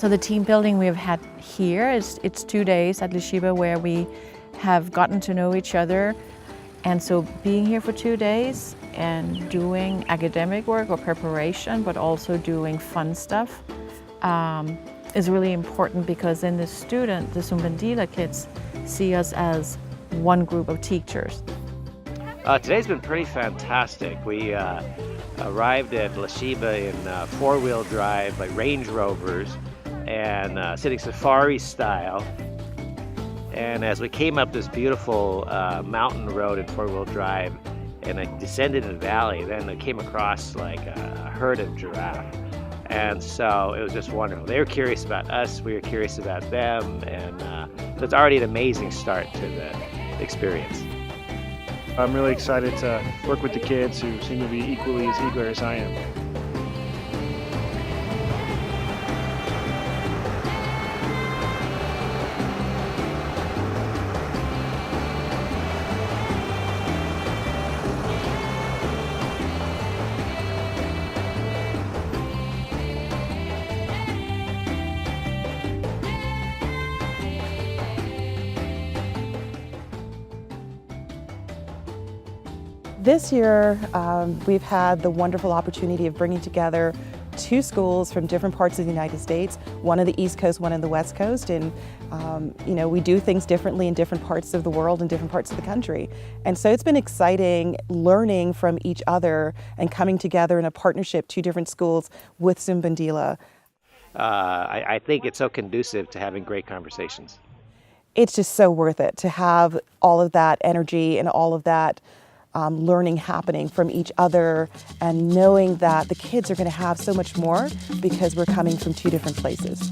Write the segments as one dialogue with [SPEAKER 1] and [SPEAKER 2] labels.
[SPEAKER 1] So the team building we've had here it's 2 days at Lishiba where we have gotten to know each other. And so being here for 2 days and doing academic work or preparation, but also doing fun stuff is really important, because then the Sumbandila kids see us as one group of teachers.
[SPEAKER 2] Today's been pretty fantastic. We arrived at Lishiba in four-wheel drive by Range Rovers and sitting safari style. And as we came up this beautiful mountain road in four-wheel drive and I descended in a valley, then I came across like a herd of giraffe. And so it was just wonderful. They were curious about us, we were curious about them, and so it's already an amazing start to the experience.
[SPEAKER 3] I'm really excited to work with the kids who seem to be equally as eager as I am.
[SPEAKER 4] This year, we've had the wonderful opportunity of bringing together 2 schools from different parts of the United States, one on the East Coast, one on the West Coast, and we do things differently in different parts of the world and different parts of the country. And so it's been exciting learning from each other and coming together in a partnership, 2 different schools with Sumbandila.
[SPEAKER 2] I think it's so conducive to having great conversations.
[SPEAKER 4] It's just so worth it to have all of that energy and all of that learning happening from each other, and knowing that the kids are going to have so much more because we're coming from 2 different places.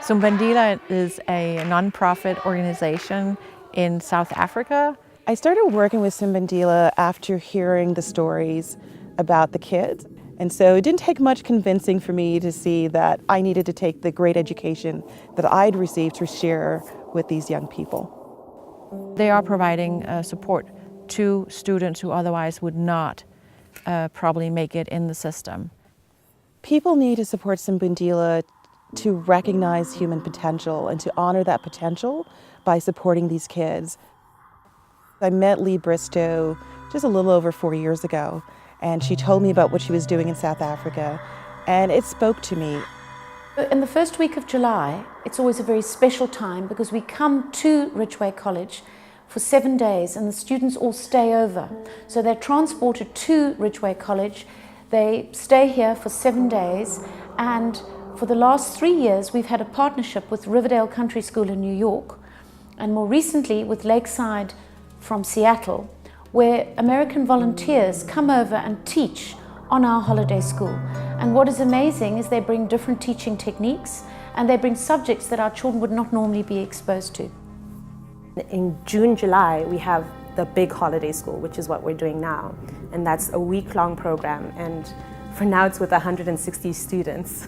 [SPEAKER 1] Sumbandila is a non-profit organization in South Africa.
[SPEAKER 4] I started working with Sumbandila after hearing the stories about the kids. And so it didn't take much convincing for me to see that I needed to take the great education that I'd received to share with these young people.
[SPEAKER 1] They are providing support to students who otherwise would not probably make it in the system.
[SPEAKER 4] People need to support Sumbandila to recognize human potential and to honor that potential by supporting these kids. I met Lee Bristow just a little over 4 years ago, and she told me about what she was doing in South Africa, and it spoke to me.
[SPEAKER 5] In the first week of July, it's always a very special time because we come to Ridgeway College for 7 days and the students all stay over. So they're transported to Ridgeway College, they stay here for 7 days, and for the last 3 years, we've had a partnership with Riverdale Country School in New York, and more recently with Lakeside from Seattle, where American volunteers come over and teach on our holiday school. And what is amazing is they bring different teaching techniques and they bring subjects that our children would not normally be exposed to.
[SPEAKER 6] In June, July, we have the big holiday school, which is what we're doing now. And that's a week-long program. And for now, it's with 160 students.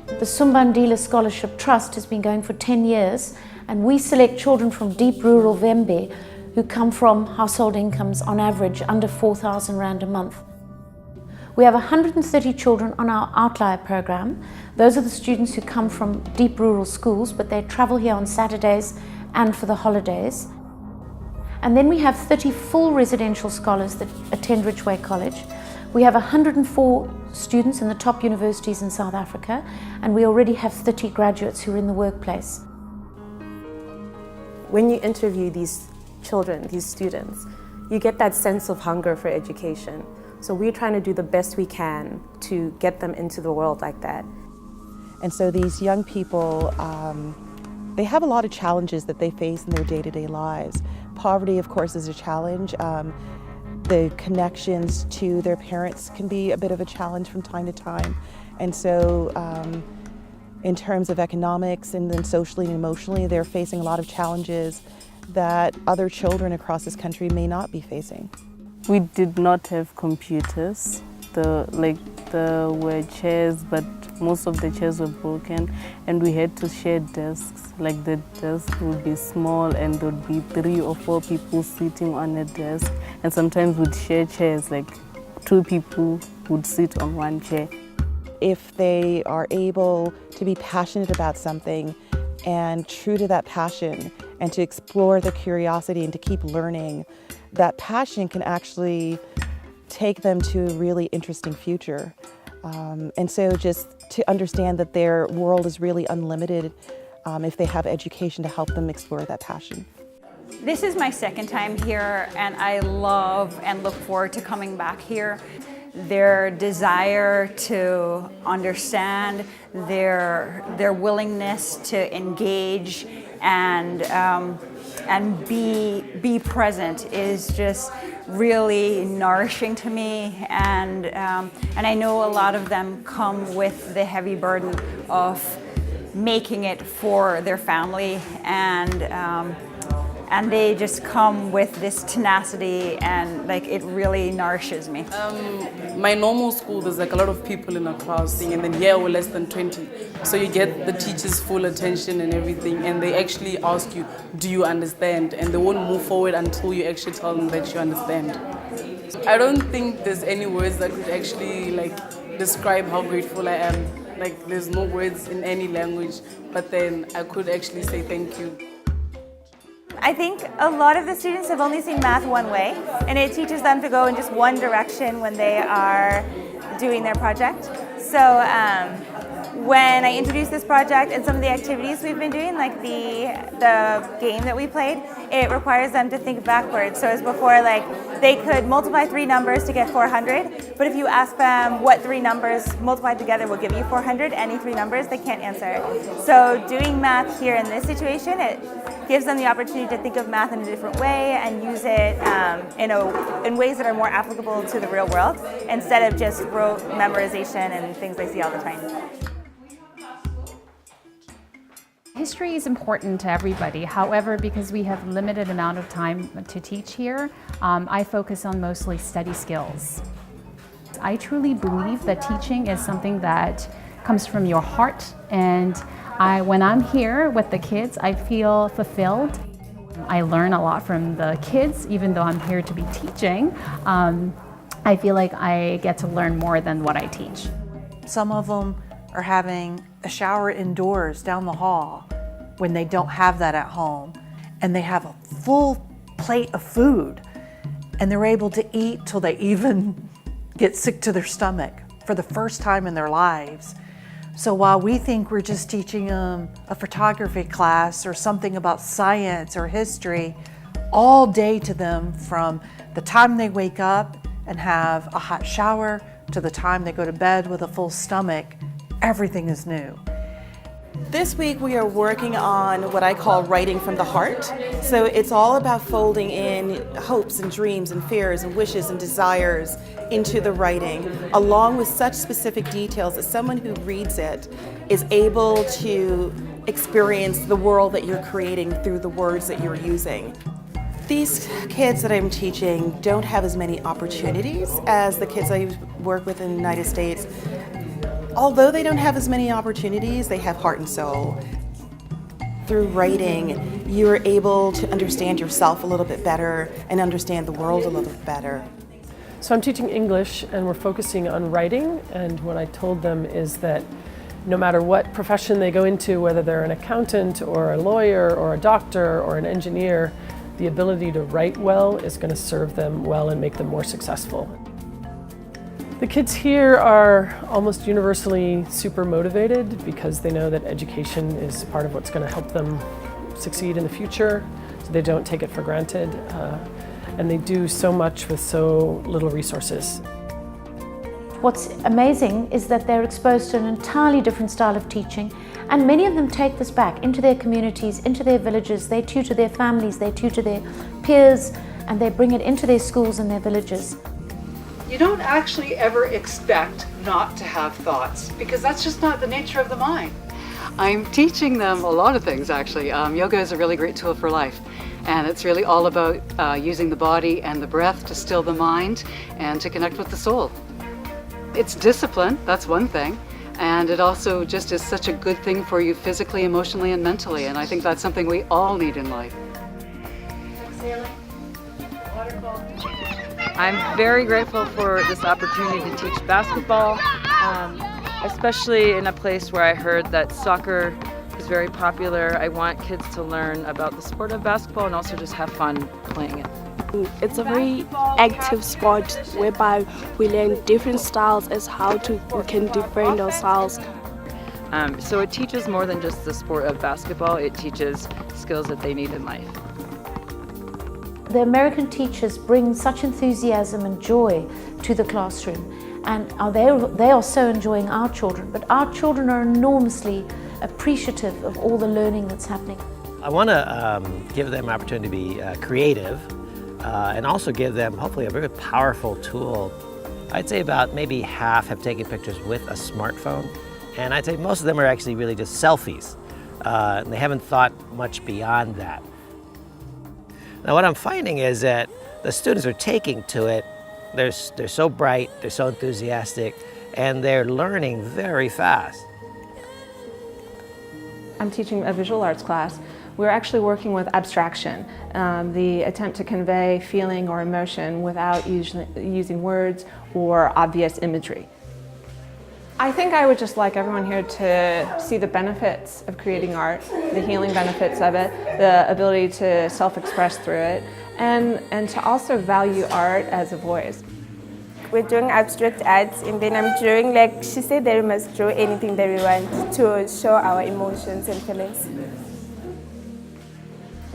[SPEAKER 5] The Sumbandila Scholarship Trust has been going for 10 years, and we select children from deep rural Vembe who come from household incomes on average under 4,000 Rand a month. We have 130 children on our outlier program. Those are the students who come from deep rural schools, but they travel here on Saturdays and for the holidays. And then we have 30 full residential scholars that attend Ridgeway College. We have 104 students in the top universities in South Africa, and we already have 30 graduates who are in the workplace.
[SPEAKER 6] When you interview these children, these students, you get that sense of hunger for education. So we're trying to do the best we can to get them into the world like that.
[SPEAKER 4] And so these young people They have a lot of challenges that they face in their day-to-day lives. Poverty, of course, is a challenge. The connections to their parents can be a bit of a challenge from time to time. And so in terms of economics and then socially and emotionally, they're facing a lot of challenges that other children across this country may not be facing.
[SPEAKER 7] We did not have computers. There were chairs, but most of the chairs were broken, and we had to share desks. Like the desk would be small and there would be 3 or 4 people sitting on a desk, and sometimes we'd share chairs, like 2 people would sit on one chair.
[SPEAKER 4] If they are able to be passionate about something and true to that passion and to explore the curiosity and to keep learning, that passion can actually take them to a really interesting future. And so just to understand that their world is really unlimited if they have education to help them explore that passion.
[SPEAKER 8] This is my second time here, and I love and look forward to coming back here. Their desire to understand, their willingness to engage and be present is just really nourishing to me, and I know a lot of them come with the heavy burden of making it for their family, and they just come with this tenacity, and like it really nourishes me.
[SPEAKER 9] My normal school, there's like a lot of people in a class, and then here we're less than 20. So you get the teacher's full attention and everything, and they actually ask you, do you understand? And they won't move forward until you actually tell them that you understand. I don't think there's any words that could actually like describe how grateful I am. Like there's no words in any language, but then I could actually say thank you.
[SPEAKER 10] I think a lot of the students have only seen math one way, and it teaches them to go in just one direction when they are doing their project. So when I introduced this project and some of the activities we've been doing, like the game that we played, it requires them to think backwards. So as before, like they could multiply 3 numbers to get 400, but if you ask them what 3 numbers multiplied together will give you 400, any 3 numbers, they can't answer. So doing math here in this situation, it gives them the opportunity to think of math in a different way and use it in ways that are more applicable to the real world, instead of just rote memorization and things they see all the time.
[SPEAKER 11] History is important to everybody. However, because we have limited amount of time to teach here, I focus on mostly study skills. I truly believe that teaching is something that comes from your heart, and when I'm here with the kids, I feel fulfilled. I learn a lot from the kids, even though I'm here to be teaching. I feel like I get to learn more than what I teach.
[SPEAKER 12] Some of them are having a shower indoors down the hall when they don't have that at home, and they have a full plate of food, and they're able to eat till they even get sick to their stomach for the first time in their lives. So while we think we're just teaching them a photography class or something about science or history, all day to them, from the time they wake up and have a hot shower to the time they go to bed with a full stomach, everything is new.
[SPEAKER 4] This week we are working on what I call writing from the heart. So it's all about folding in hopes and dreams and fears and wishes and desires into the writing, along with such specific details that someone who reads it is able to experience the world that you're creating through the words that you're using. These kids that I'm teaching don't have as many opportunities as the kids I work with in the United States. Although they don't have as many opportunities, they have heart and soul. Through writing, you're able to understand yourself a little bit better and understand the world a little bit better.
[SPEAKER 13] So I'm teaching English, and we're focusing on writing, and what I told them is that no matter what profession they go into, whether they're an accountant or a lawyer or a doctor or an engineer, the ability to write well is going to serve them well and make them more successful. The kids here are almost universally super motivated because they know that education is part of what's going to help them succeed in the future, so they don't take it for granted, and they do so much with so little resources.
[SPEAKER 5] What's amazing is that they're exposed to an entirely different style of teaching, and many of them take this back into their communities, into their villages. They tutor their families, they tutor their peers, and they bring it into their schools and their villages.
[SPEAKER 14] You don't actually ever expect not to have thoughts, because that's just not the nature of the mind. I'm teaching them a lot of things, actually. Yoga is a really great tool for life, and it's really all about using the body and the breath to still the mind and to connect with the soul. It's discipline, that's one thing, and it also just is such a good thing for you physically, emotionally, and mentally, and I think that's something we all need in life.
[SPEAKER 15] I'm very grateful for this opportunity to teach basketball, especially in a place where I heard that soccer is very popular. I want kids to learn about the sport of basketball and also just have fun playing it.
[SPEAKER 16] It's a very active sport whereby we learn different styles as how we can defend ourselves.
[SPEAKER 15] So it teaches more than just the sport of basketball, it teaches skills that they need in life.
[SPEAKER 5] The American teachers bring such enthusiasm and joy to the classroom, and they are so enjoying our children, but our children are enormously appreciative of all the learning that's happening.
[SPEAKER 2] I want to give them an opportunity to be creative and also give them hopefully a very powerful tool. I'd say about maybe half have taken pictures with a smartphone, and I'd say most of them are actually really just selfies. And they haven't thought much beyond that. Now what I'm finding is that the students are taking to it, they're so bright, they're so enthusiastic, and they're learning very fast.
[SPEAKER 17] I'm teaching a visual arts class. We're actually working with abstraction, the attempt to convey feeling or emotion without using words or obvious imagery. I think I would just like everyone here to see the benefits of creating art, the healing benefits of it, the ability to self-express through it, and to also value art as a voice.
[SPEAKER 10] We're doing abstract arts, and then I'm drawing, like she said, that we must draw anything that we want to show our emotions and feelings.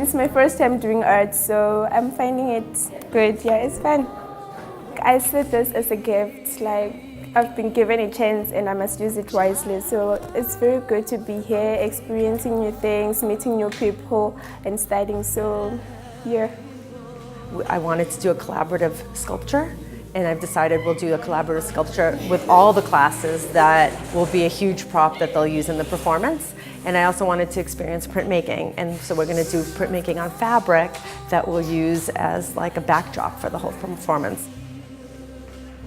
[SPEAKER 10] It's my first time doing art, so I'm finding it good. Yeah, it's fun. I see this as a gift, like I've been given a chance and I must use it wisely. So it's very good to be here, experiencing new things, meeting new people and studying. So, yeah.
[SPEAKER 18] I wanted to do a collaborative sculpture, and I've decided we'll do a collaborative sculpture with all the classes that will be a huge prop that they'll use in the performance. And I also wanted to experience printmaking, and so we're going to do printmaking on fabric that we'll use as like a backdrop for the whole performance.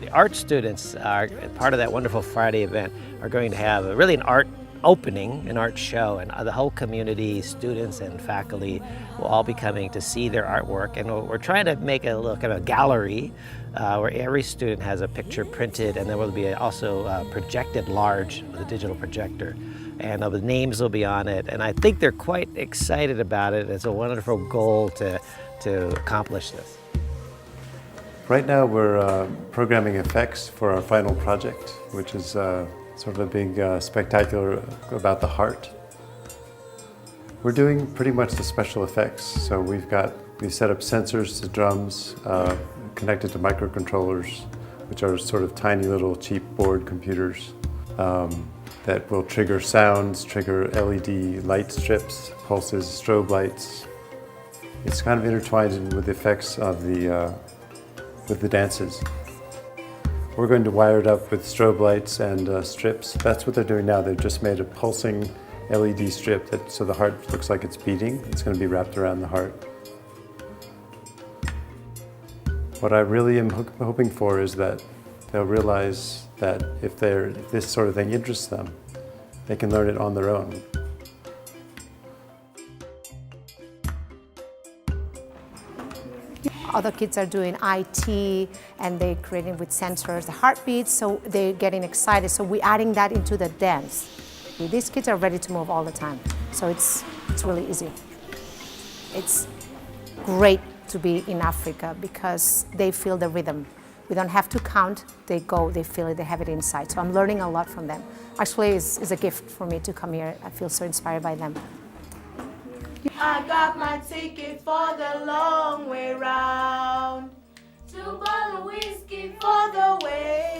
[SPEAKER 2] The art students are part of that wonderful Friday event are going to have really an art opening, an art show, and the whole community, students and faculty will all be coming to see their artwork. And we're trying to make a little kind of gallery where every student has a picture printed, and then will be also projected large with a digital projector. And the names will be on it, and I think they're quite excited about it. It's a wonderful goal to accomplish this.
[SPEAKER 19] Right now we're programming effects for our final project, which is sort of a big spectacular about the heart. We're doing pretty much the special effects. So we've set up sensors to drums connected to microcontrollers, which are sort of tiny little cheap board computers that will trigger sounds, trigger LED light strips, pulses, strobe lights. It's kind of intertwined with the effects of with the dances. We're going to wire it up with strobe lights and strips. That's what they're doing now. They've just made a pulsing LED strip so the heart looks like it's beating. It's going to be wrapped around the heart. What I really am hoping for is that they'll realize that if this sort of thing interests them, they can learn it on their own.
[SPEAKER 20] Other kids are doing IT and they're creating with sensors the heartbeats, so they're getting excited. So we're adding that into the dance. These kids are ready to move all the time, so it's really easy. It's great to be in Africa because they feel the rhythm. We don't have to count, they go, they feel it, they have it inside. So I'm learning a lot from them. Actually, it's a gift for me to come here. I feel so inspired by them.
[SPEAKER 21] I got my ticket for the long way round to Bolivia.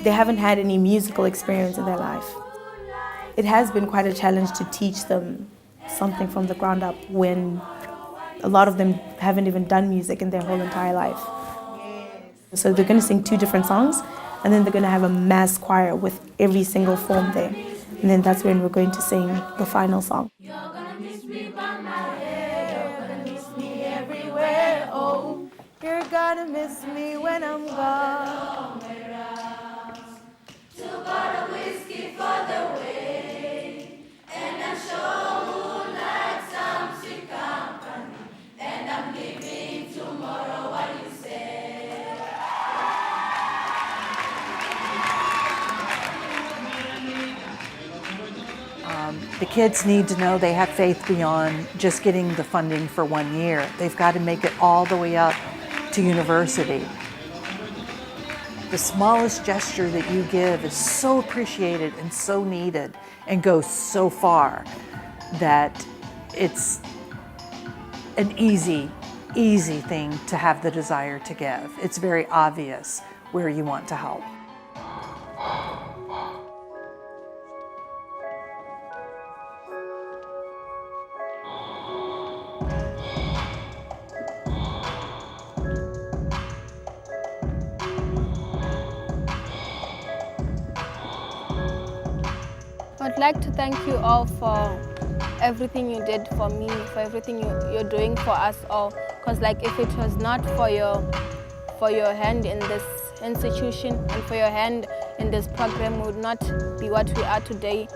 [SPEAKER 21] They haven't had any musical experience in their life. It has been quite a challenge to teach them something from the ground up when a lot of them haven't even done music in their whole entire life. So they're going to sing 2 different songs, and then they're going to have a mass choir with every single form there. And then that's when we're going to sing the final song.
[SPEAKER 22] You're gonna miss me by my hair, you're gonna miss me everywhere, oh.
[SPEAKER 21] You're gonna miss me when I'm gone.
[SPEAKER 22] Two bottle whiskey for the way, and I'm sure would like some sweet company, and I'm leaving tomorrow, what you say?
[SPEAKER 12] The kids need to know they have faith beyond just getting the funding for 1 year. They've got to make it all the way up to university. The smallest gesture that you give is so appreciated and so needed and goes so far that it's an easy thing to have the desire to give. It's very obvious where you want to help.
[SPEAKER 23] I'd like to thank you all for everything you did for me, for everything you're doing for us all. Because if it was not for your hand in this institution and for your hand in this program, we would not be what we are today.